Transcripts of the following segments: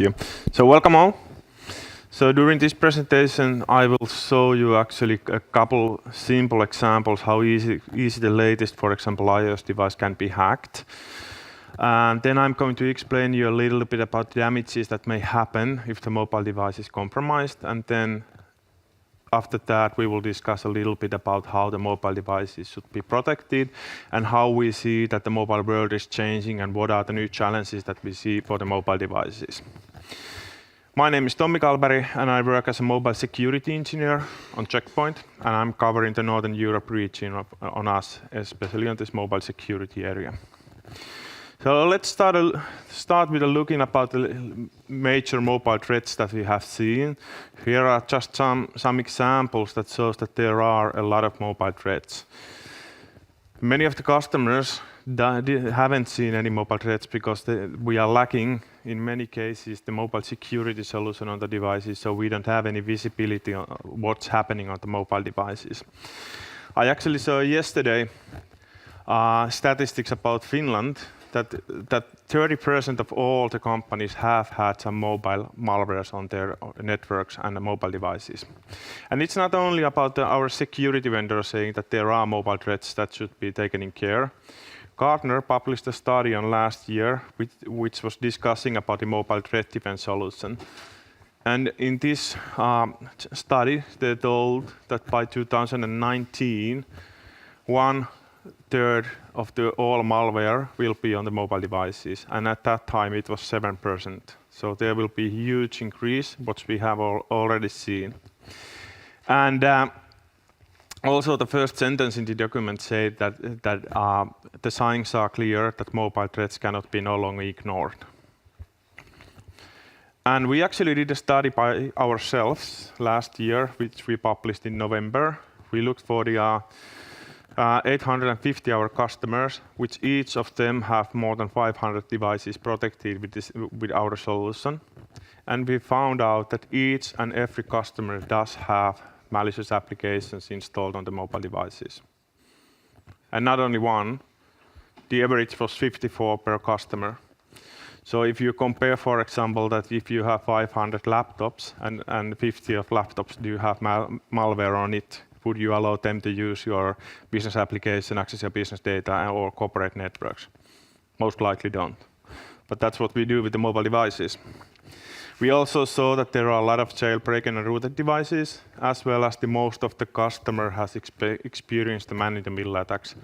you. So welcome all. So during this presentation, I will show you actually a couple simple examples how easy the latest, for example, iOS device can be hacked. And then I'm going to explain you a little bit about the damages that may happen if the mobile device is compromised. And then after that, we will discuss a little bit about how the mobile devices should be protected and how we see that the mobile world is changing and what are the new challenges that we see for the mobile devices. My name is Tommi Kallberg and I work as a mobile security engineer on Check Point, and I'm covering the Northern Europe region on us, especially on this mobile security area. So let's start with a looking about the major mobile threats that we have seen. Here are just some examples that shows that there are a lot of mobile threats. Many of the customers haven't seen any mobile threats because we are lacking, in many cases, the mobile security solution on the devices, so we don't have any visibility on what's happening on the mobile devices. I actually saw yesterday statistics about Finland, that 30% of all the companies have had some mobile malwares on their networks and the mobile devices. And it's not only about our security vendors saying that there are mobile threats that should be taken in care. Gartner published a study on last year which was discussing about the mobile threat defense solution. And in this study, they told that by 2019, 1/3 of the all malware will be on the mobile devices, and at that time it was 7%. So there will be a huge increase, what we have already seen. And also the first sentence in the document said that the signs are clear that mobile threats cannot be no longer ignored. And we actually did a study by ourselves last year, which we published in November. We looked for the 850 our customers, which each of them have more than 500 devices protected with our solution. And we found out that each and every customer does have malicious applications installed on the mobile devices. And not only one, the average was 54 per customer. So if you compare, for example, that if you have 500 laptops and 50 of laptops do have malware on it, would you allow them to use your business application, access your business data or corporate networks? Most likely don't. But that's what we do with the mobile devices. We also saw that there are a lot of jailbroken and rooted devices, as well as the most of the customer has experienced the man-in-the-middle attacks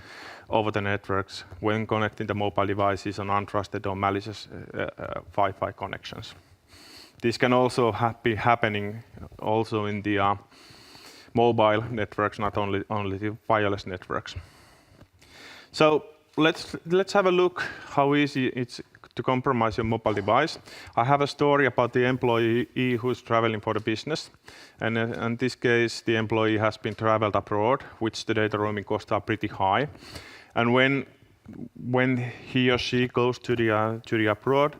over the networks when connecting the mobile devices on untrusted or malicious Wi-Fi connections. This can also be happening also in the mobile networks, not only the wireless networks. So let's have a look how easy it's to compromise your mobile device. I have a story about the employee who's traveling for the business. And in this case, the employee has been traveled abroad, which the data roaming costs are pretty high. And when he or she goes to the abroad,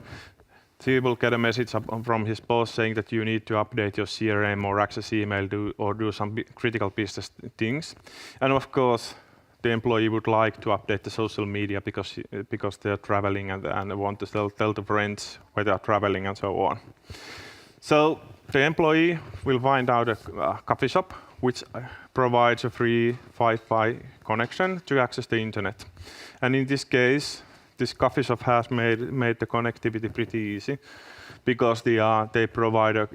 he will get a message from his boss saying that you need to update your CRM or access email or do some critical business things. And of course, the employee would like to update the social media because they're traveling and want to tell the friends where they are traveling and so on. So the employee will find out a coffee shop which provides a free Wi-Fi connection to access the internet. And in this case, this coffee shop has made the connectivity pretty easy because they provide a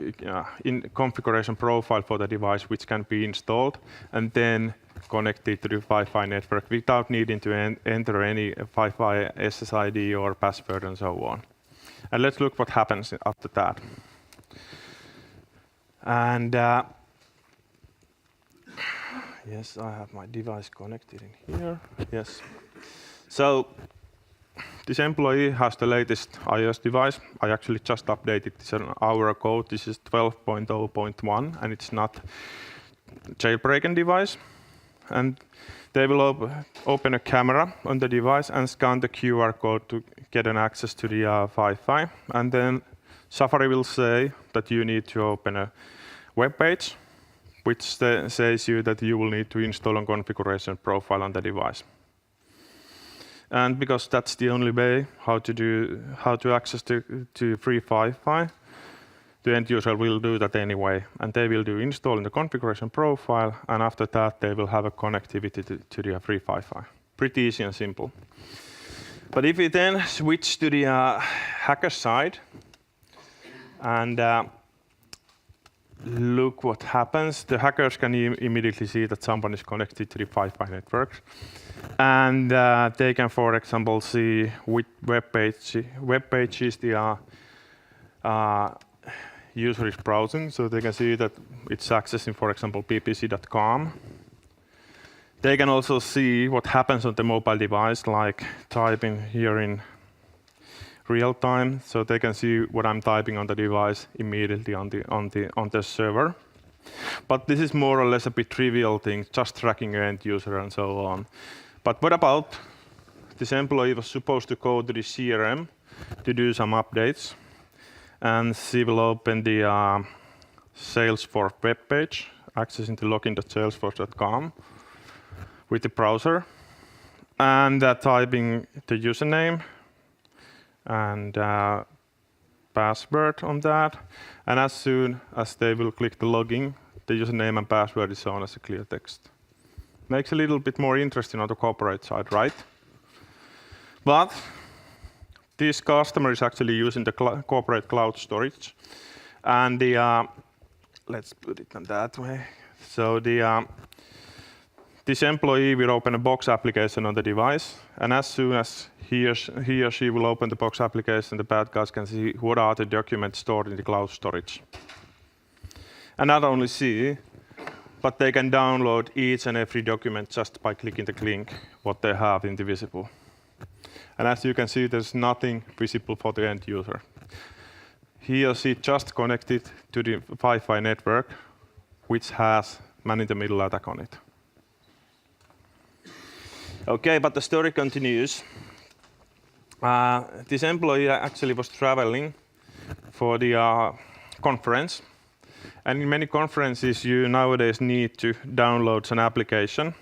configuration profile for the device which can be installed and then connected to the Wi-Fi network without needing to enter any Wi-Fi SSID or password and so on. And let's look what happens after that. And yes, I have my device connected in here. Yes. So this employee has the latest iOS device. I actually just updated this an hour ago. This is 12.0.1 and it's not jailbroken device. And they will open a camera on the device and scan the QR code to get an access to the Wi-Fi. And then Safari will say that you need to open a web page, which says you that you will need to install a configuration profile on the device. And because that's the only way how to access to free Wi-Fi, the end user will do that anyway, and they will do install in the configuration profile, and after that they will have a connectivity to the free Wi-Fi. Pretty easy and simple. But if we then switch to the hacker side and look what happens, the hackers can immediately see that someone is connected to the Wi-Fi network, and they can, for example, see which web pages the user is browsing, so they can see that it's accessing, for example, bbc.com. They can also see what happens on the mobile device, like typing here in real time, so they can see what I'm typing on the device immediately on the server. But this is more or less a bit trivial thing, just tracking an end user and so on. But what about this employee was supposed to go to the CRM to do some updates, and she will open the Salesforce web page, accessing the login.salesforce.com with the browser, and typing the username and password on that. And as soon as they will click the login, the username and password is shown as a clear text. Makes a little bit more interesting on the corporate side, right? But this customer is actually using the corporate cloud storage, and the let's put it on that way. So the this employee will open a Box application on the device, and as soon as he or she will open the Box application, the bad guys can see what are the documents stored in the cloud storage. And not only see, but they can download each and every document just by clicking the link what they have in the visible. And as you can see, there's nothing visible for the end user. He or she just connected to the Wi-Fi network, which has man-in-the-middle attack on it. Okay, but the story continues. This employee actually was traveling for the conference. And in many conferences, you nowadays need to download an application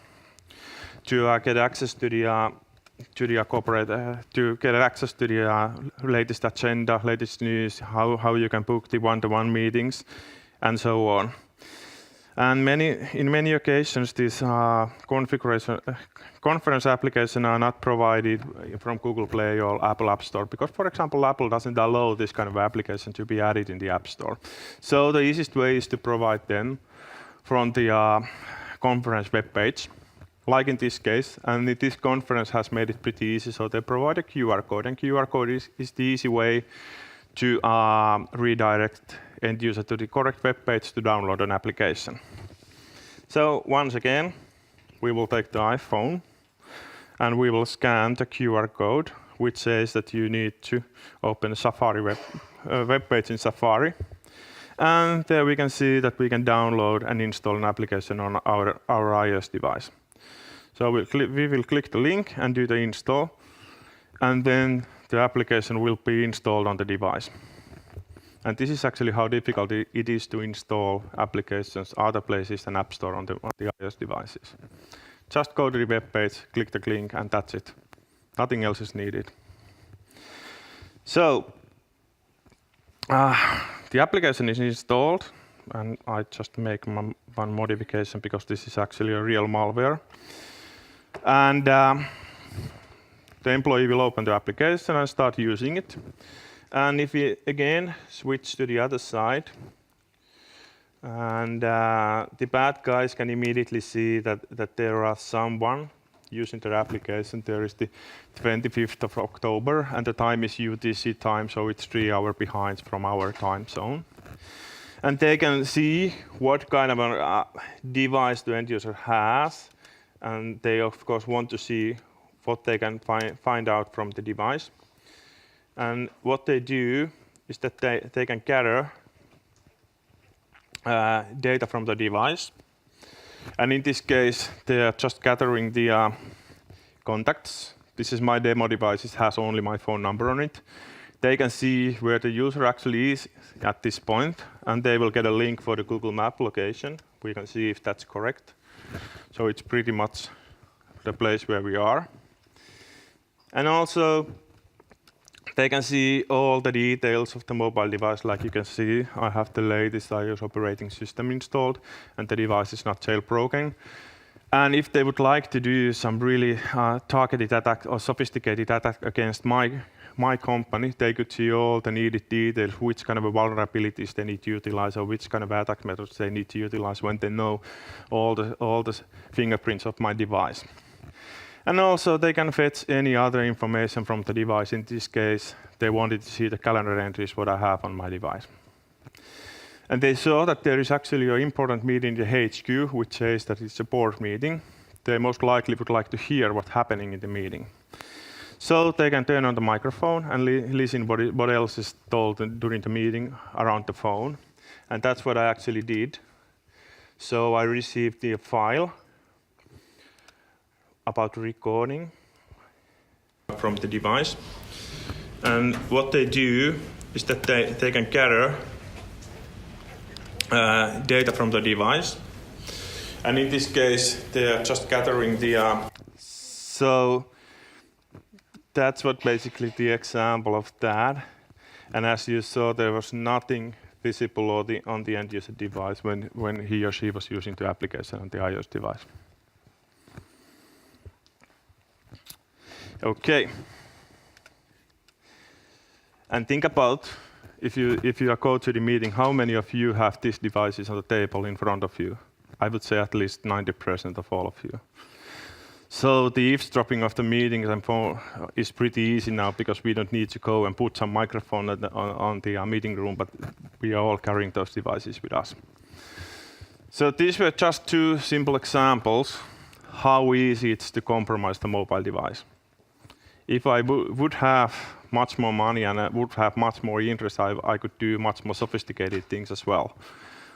to get access to the corporate, to get access to the latest agenda, latest news, how you can book the one-to-one meetings, and so on. And in many occasions, these conference applications are not provided from Google Play or Apple App Store because, for example, Apple doesn't allow this kind of application to be added in the App Store. So the easiest way is to provide them from the conference web page, like in this case. And this conference has made it pretty easy, so they provide a QR code, and QR code is the easy way to redirect end user to the correct web page to download an application. So once again, we will take the iPhone and we will scan the QR code, which says that you need to open a Safari web page in Safari. And there we can see that we can download and install an application on our iOS device. So we will click the link and do the install, and then the application will be installed on the device. And this is actually how difficult it is to install applications other places than App Store on the iOS devices. Just go to the web page, click the link, and that's it. Nothing else is needed. So the application is installed, and I just make one modification because this is actually a real malware. And the employee will open the application and start using it. And if we again switch to the other side, and the bad guys can immediately see that there are someone using their application. There is the 25th of October, and the time is UTC time, so it's 3 hours behind from our time zone. And they can see what kind of a device the end user has, and they of course want to see what they can find out from the device. And what they do is that they can gather data from the device. And in this case, they are just gathering the contacts. This is my demo device. It has only my phone number on it. They can see where the user actually is at this point, and they will get a link for the Google Map location. We can see if that's correct. So it's pretty much the place where we are. And also, They can see all the details of the mobile device. Like you can see, I have the latest iOS operating system installed, and the device is not jailbroken. And if they would like to do some really targeted attack or sophisticated attack against my company, they could see all the needed details, which kind of vulnerabilities they need to utilize, or which kind of attack methods they need to utilize when they know all the fingerprints of my device. And also they can fetch any other information from the device. In this case, they wanted to see the calendar entries what I have on my device. And they saw that there is actually an important meeting in the HQ, which says that it's a board meeting. They most likely would like to hear what's happening in the meeting. So they can turn on the microphone and listen what else is told during the meeting around the phone. And that's what I actually did. So I received the file about recording from the device. And what they do is that they can gather data from the device. And in this case, they are just gathering the... So that's what basically the example of that. And as you saw, there was nothing visible on the end user device when he or she was using the application on the iOS device. Okay. And think about, if you go to the meeting, how many of you have these devices on the table in front of you? I would say at least 90% of all of you. So the eavesdropping of the meeting is pretty easy now, because we don't need to go and put some microphone on the meeting room, but we are all carrying those devices with us. So these were just two simple examples how easy it's to compromise the mobile device. If I would have much more money and I would have much more interest, I could do much more sophisticated things as well.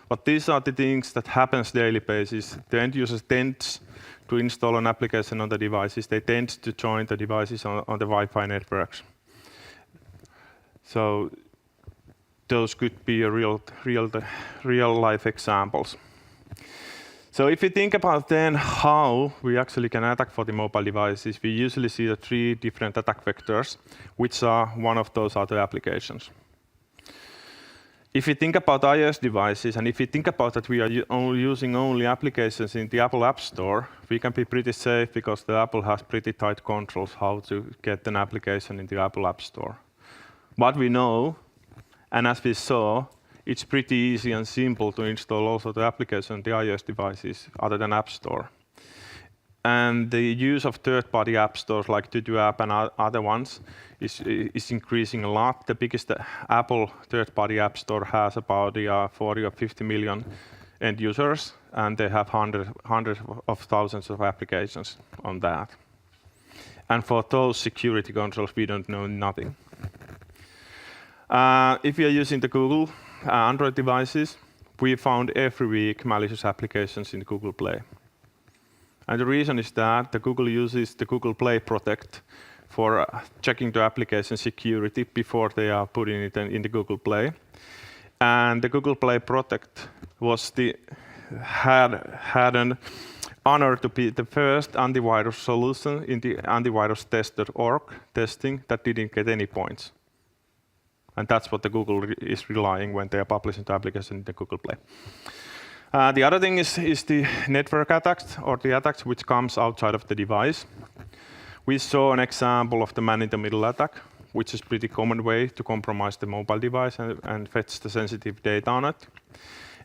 But these are the things that happens daily basis. The end users tend to install an application on the devices. They tend to join the devices on the Wi-Fi networks. So those could be a real life examples. So if you think about then how we actually can attack for the mobile devices, we usually see the three different attack vectors, which are one of those other applications. If you think about iOS devices, and if you think about that we are using only applications in the Apple App Store, we can be pretty safe because the Apple has pretty tight controls how to get an application in the Apple App Store. But we know, and as we saw, it's pretty easy and simple to install also the application on the iOS devices other than App Store. And the use of third-party app stores like To-Do app and other ones is increasing a lot. The biggest Apple third-party app store has about 40 or 50 million end users, and they have hundreds of thousands of applications on that. And for those security controls, we don't know nothing. If you are using the Google Android devices, we found every week malicious applications in Google Play. And the reason is that the Google uses the Google Play Protect for checking the application security before they are putting it in the Google Play. And the Google Play Protect had an honor to be the first antivirus solution in the antivirus-test.org testing that didn't get any points. And that's what the Google is relying when they are publishing the application in the Google Play. The other thing is the network attacks, or the attacks which comes outside of the device. We saw an example of the man-in-the-middle attack, which is a pretty common way to compromise the mobile device and fetch the sensitive data on it.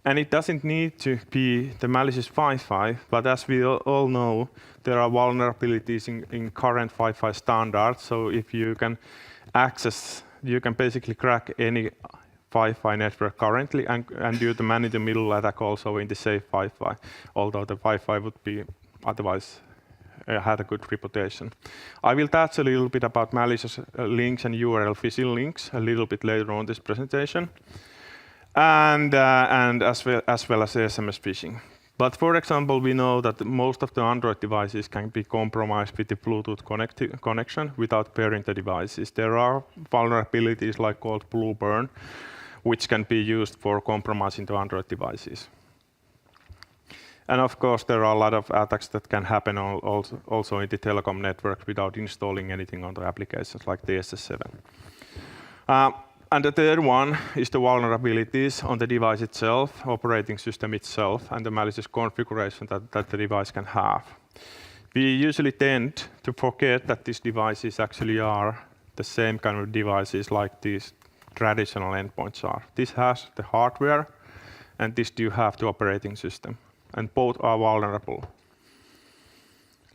And it doesn't need to be the malicious Wi-Fi, but as we all know, there are vulnerabilities in current Wi-Fi standards. So if you can you can basically crack any Wi-Fi network currently and do the man-in-the-middle attack also in the safe Wi-Fi, although the Wi-Fi would be otherwise had a good reputation. I will touch a little bit about malicious links and URL phishing links a little bit later on this presentation, and as well as SMS phishing. But for example, we know that most of the Android devices can be compromised with the Bluetooth connection without pairing the devices. There are vulnerabilities like called Blueburn, which can be used for compromising the Android devices. And of course, there are a lot of attacks that can happen also in the telecom network without installing anything on the applications like the SS7. And the third one is the vulnerabilities on the device itself, operating system itself, and the malicious configuration that the device can have. We usually tend to forget that these devices actually are the same kind of devices like these traditional endpoints are. This has the hardware, and this do have the operating system, and both are vulnerable.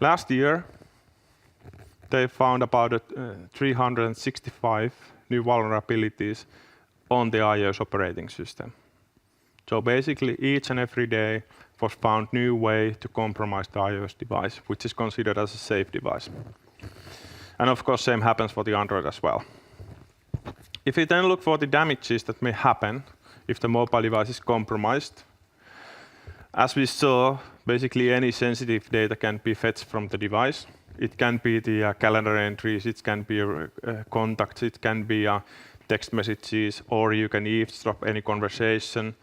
Last year, they found about 365 new vulnerabilities on the iOS operating system. So basically, each and every day was found new way to compromise the iOS device, which is considered as a safe device. And of course, same happens for the Android as well. If you then look for the damages that may happen if the mobile device is compromised, as we saw, basically any sensitive data can be fetched from the device. It can be the calendar entries, it can be contacts, it can be text messages, or you can eavesdrop any conversation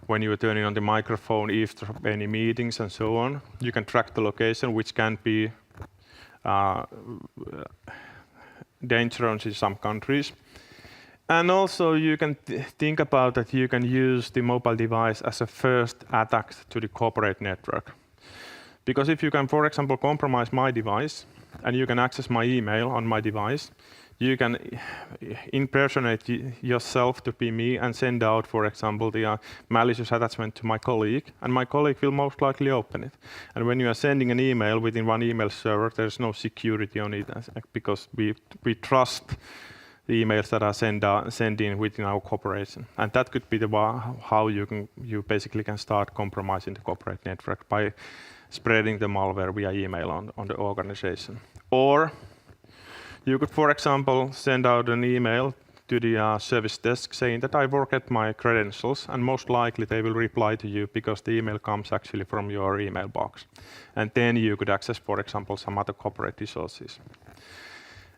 when you are turning on the microphone, eavesdrop any meetings and so on. You can track the location, which can be dangerous in some countries. And also you can think about that you can use the mobile device as a first attack to the corporate network. Because if you can, for example, compromise my device and you can access my email on my device, you can impersonate yourself to be me and send out, for example, the malicious attachment to my colleague, and my colleague will most likely open it. And when you are sending an email within one email server, there's no security on it because we trust the emails that are sent in within our corporation. And that could be how you basically can start compromising the corporate network by spreading the malware via email on the organization. Or you could, for example, send out an email to the service desk saying that I forget my credentials, and most likely they will reply to you because the email comes actually from your email box. And then you could access, for example, some other corporate resources.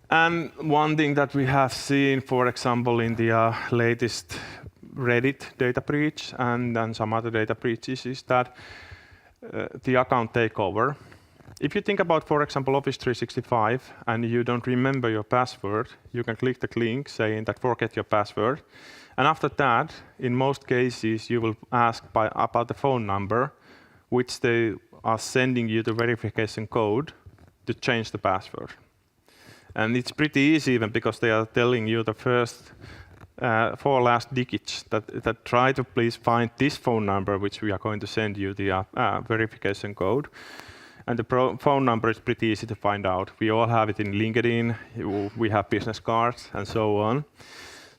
And one thing that we have seen, for example, in the latest Reddit data breach and some other data breaches is that the account takeover. If you think about, for example, Office 365 and you don't remember your password, you can click the link saying that forget your password. And after that, in most cases, you will ask about the phone number, which they are sending you the verification code to change the password. And it's pretty easy even because they are telling you the first 4 last digits that try to please find this phone number, which we are going to send you the verification code. And the phone number is pretty easy to find out. We all have it in LinkedIn, we have business cards and so on.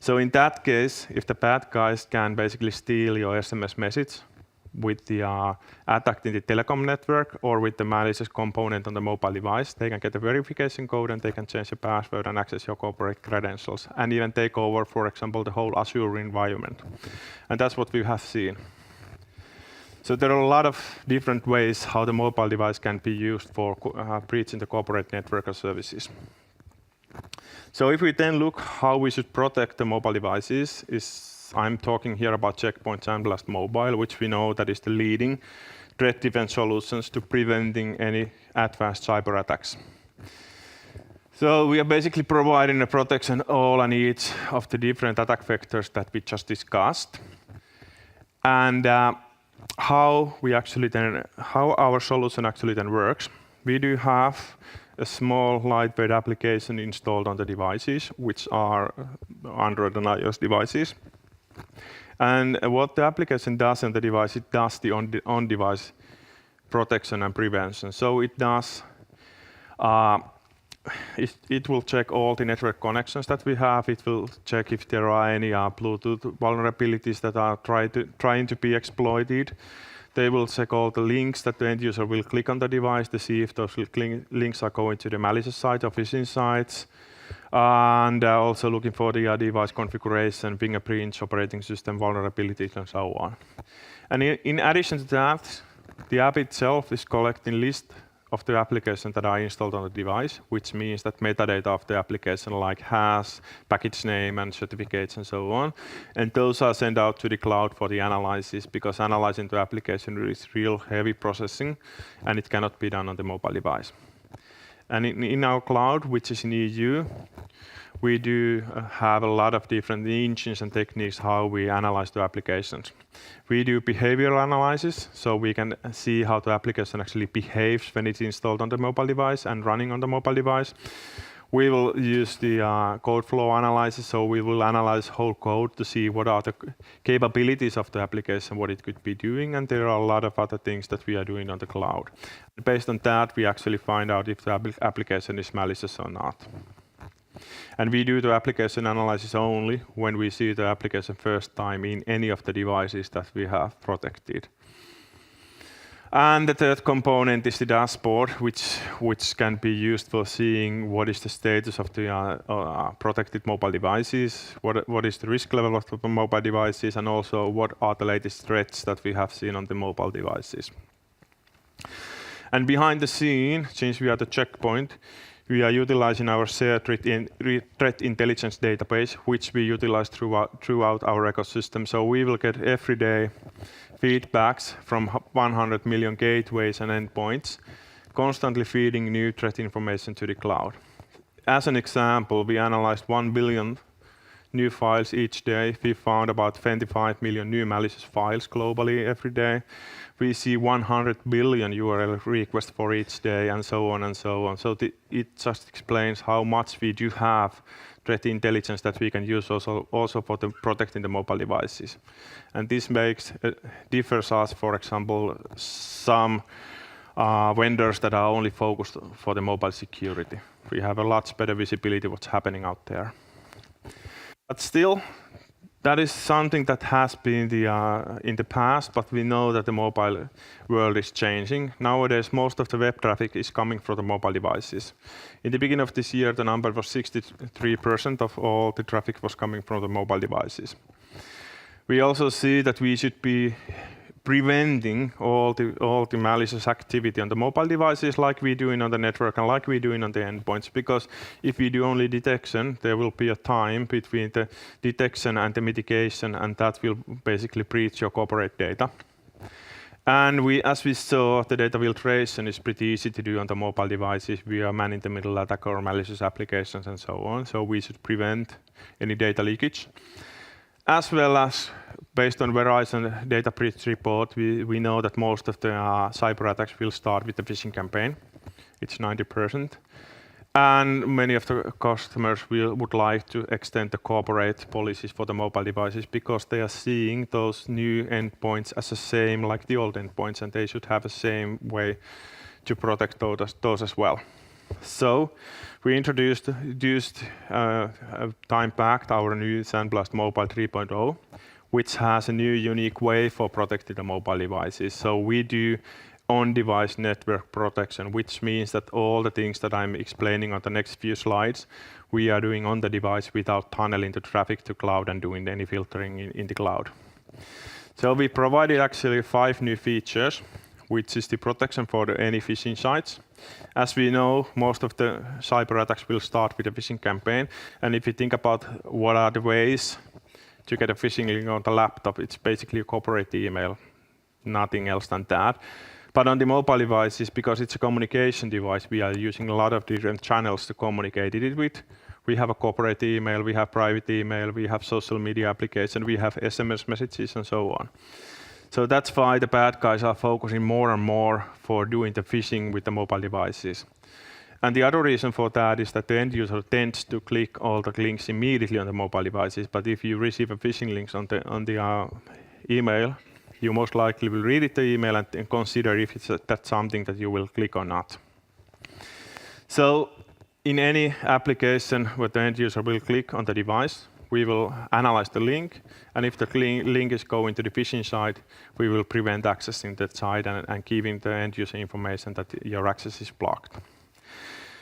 So in that case, if the bad guys can basically steal your SMS message with the attack in the telecom network or with the malicious component on the mobile device, they can get the verification code and they can change the password and access your corporate credentials and even take over, for example, the whole Azure environment. And that's what we have seen. So there are a lot of different ways how the mobile device can be used for breaching the corporate network or services. So if we then look how we should protect the mobile devices, I'm talking here about Checkpoint SandBlast Mobile, which we know that is the leading threat defense solutions to preventing any advanced cyber attacks. So we are basically providing a protection all and each of the different attack vectors that we just discussed. And how our solution actually then works. We do have a small lightweight application installed on the devices, which are Android and iOS devices. And what the application does on the device, it does the on-device protection and prevention. So it does, it will check all the network connections that we have. It will check if there are any Bluetooth vulnerabilities that are trying to be exploited. They will check all the links that the end user will click on the device to see if those links are going to the malicious site or phishing sites. And also looking for the device configuration, fingerprints, operating system vulnerabilities, and so on. And in addition to that, the app itself is collecting list of the applications that are installed on the device, which means that metadata of the application like hash, package name, and certificates, and so on. And those are sent out to the cloud for the analysis, because analyzing the application is real heavy processing, and it cannot be done on the mobile device. And in our cloud, which is in EU, we do have a lot of different engines and techniques how we analyze the applications. We do behavioral analysis, so we can see how the application actually behaves when it's installed on the mobile device and running on the mobile device. We will use the code flow analysis, so we will analyze whole code to see what are the capabilities of the application, what it could be doing, and there are a lot of other things that we are doing on the cloud. Based on that, we actually find out if the application is malicious or not. And we do the application analysis only when we see the application first time in any of the devices that we have protected. And the third component is the dashboard, which can be used for seeing what is the status of the protected mobile devices, what is the risk level of the mobile devices, and also what are the latest threats that we have seen on the mobile devices. And behind the scene, since we are the checkpoint, we are utilizing our shared threat intelligence database, which we utilize throughout our ecosystem. So we will get every day feedbacks from 100 million gateways and endpoints, constantly feeding new threat information to the cloud. As an example, we analyzed 1 billion new files each day. We found about 25 million new malicious files globally every day. We see 100 billion URL requests for each day, and so on and so on. So it just explains how much we do have threat intelligence that we can use also for protecting the mobile devices. And this differs us, for example, some vendors that are only focused for the mobile security. We have a lot better visibility what's happening out there. But still, that is something that has been in the past, but we know that the mobile world is changing. Nowadays, most of the web traffic is coming from the mobile devices. In the beginning of this year, the number was 63% of all the traffic was coming from the mobile devices. We also see that we should be preventing all the malicious activity on the mobile devices like we doing on the network and like we doing on the endpoints, because if we do only detection, there will be a time between the detection and the mitigation, and that will basically breach your corporate data. And as we saw, the data filtration is pretty easy to do on the mobile devices. We are man-in-the-middle attack or malicious applications and so on, so we should prevent any data leakage. As well as, based on Verizon data breach report, we know that most of the cyber attacks will start with the phishing campaign. It's 90%. And many of the customers would like to extend the corporate policies for the mobile devices because they are seeing those new endpoints as the same like the old endpoints, and they should have the same way to protect those as well. So we introduced time back our new SandBlast Mobile 3.0, which has a new unique way for protecting the mobile devices. So we do on-device network protection, which means that all the things that I'm explaining on the next few slides, we are doing on the device without tunneling the traffic to cloud and doing any filtering in the cloud. So we provided actually 5 new features, which is the protection for any phishing sites. As we know, most of the cyber attacks will start with a phishing campaign. And if you think about what are the ways to get a phishing link on the laptop, it's basically a corporate email, nothing else than that. But on the mobile devices, because it's a communication device, we are using a lot of different channels to communicate it with. We have a corporate email, we have private email, we have social media application, we have SMS messages and so on. So that's why the bad guys are focusing more and more for doing the phishing with the mobile devices. And the other reason for that is that the end user tends to click all the links immediately on the mobile devices. But if you receive a phishing link on the email, you most likely will read the email and consider if that's something that you will click or not. So in any application where the end user will click on the device, we will analyze the link, and if the link is going to the phishing site, we will prevent accessing that site and giving the end user information that your access is blocked.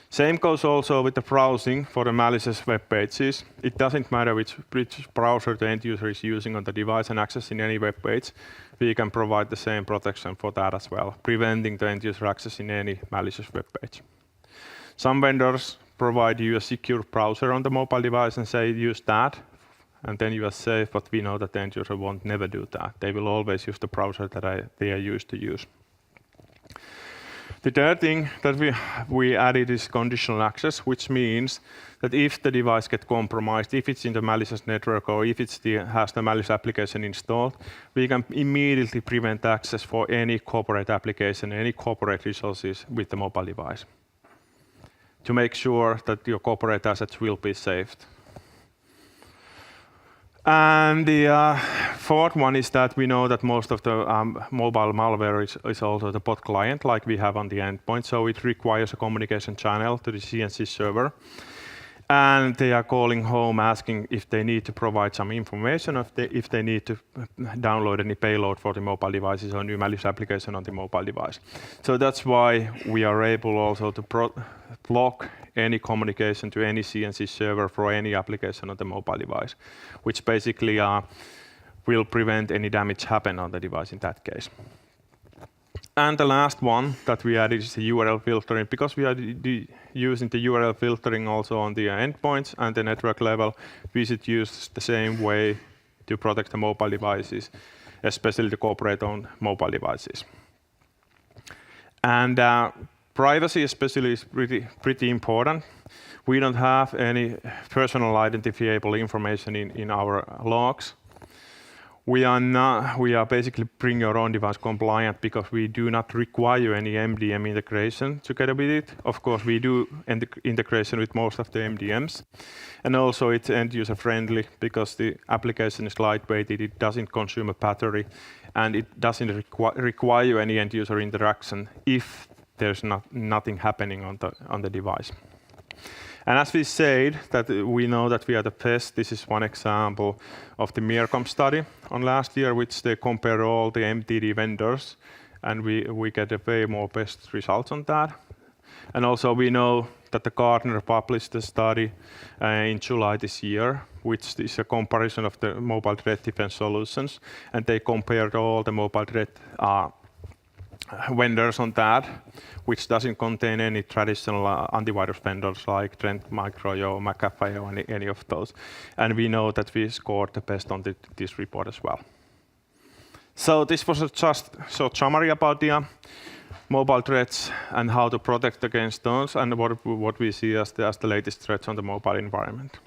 Same goes also with the browsing for the malicious web pages. It doesn't matter which browser the end user is using on the device and accessing any web page, we can provide the same protection for that as well, preventing the end user accessing any malicious web page. Some vendors provide you a secure browser on the mobile device and say use that, and then you are safe, but we know that the end user won't never do that. They will always use the browser that they are used to use. The third thing that we added is conditional access, which means that if the device gets compromised, if it's in the malicious network or if has the malicious application installed, we can immediately prevent access for any corporate application, any corporate resources with the mobile device to make sure that your corporate assets will be saved. And the fourth one is that we know that most of the mobile malware is also the bot client, like we have on the endpoint. So it requires a communication channel to the CNC server. And they are calling home asking if they need to provide some information, if they need to download any payload for the mobile devices or new malicious application on the mobile device. So that's why we are able also to block any communication to any CNC server for any application on the mobile device, which basically will prevent any damage happen on the device in that case. And the last one that we added is the URL filtering. Because we are using the URL filtering also on the endpoints and the network level, we should use the same way to protect the mobile devices, especially the corporate-owned mobile devices. And privacy especially is pretty important. We don't have any personal identifiable information in our logs. We are basically bring your own device compliant because we do not require any MDM integration together with it. Of course, we do integration with most of the MDMs. And also it's end user friendly because the application is lightweight, it doesn't consume a battery, and it doesn't require any end user interaction if there's nothing happening on the device. And as we said, that we know that we are the best. This is one example of the Mircom study on last year, which they compare all the MTD vendors, and we get a way more best results on that. And also we know that the Gartner published a study in July this year, which is a comparison of the mobile threat defense solutions, and they compared all the mobile threat vendors on that, which doesn't contain any traditional antivirus vendors like Trend Micro or McAfee or any of those. And we know that we scored the best on this report as well. So this was just a short summary about the mobile threats and how to protect against those and what we see as the latest threats on the mobile environment.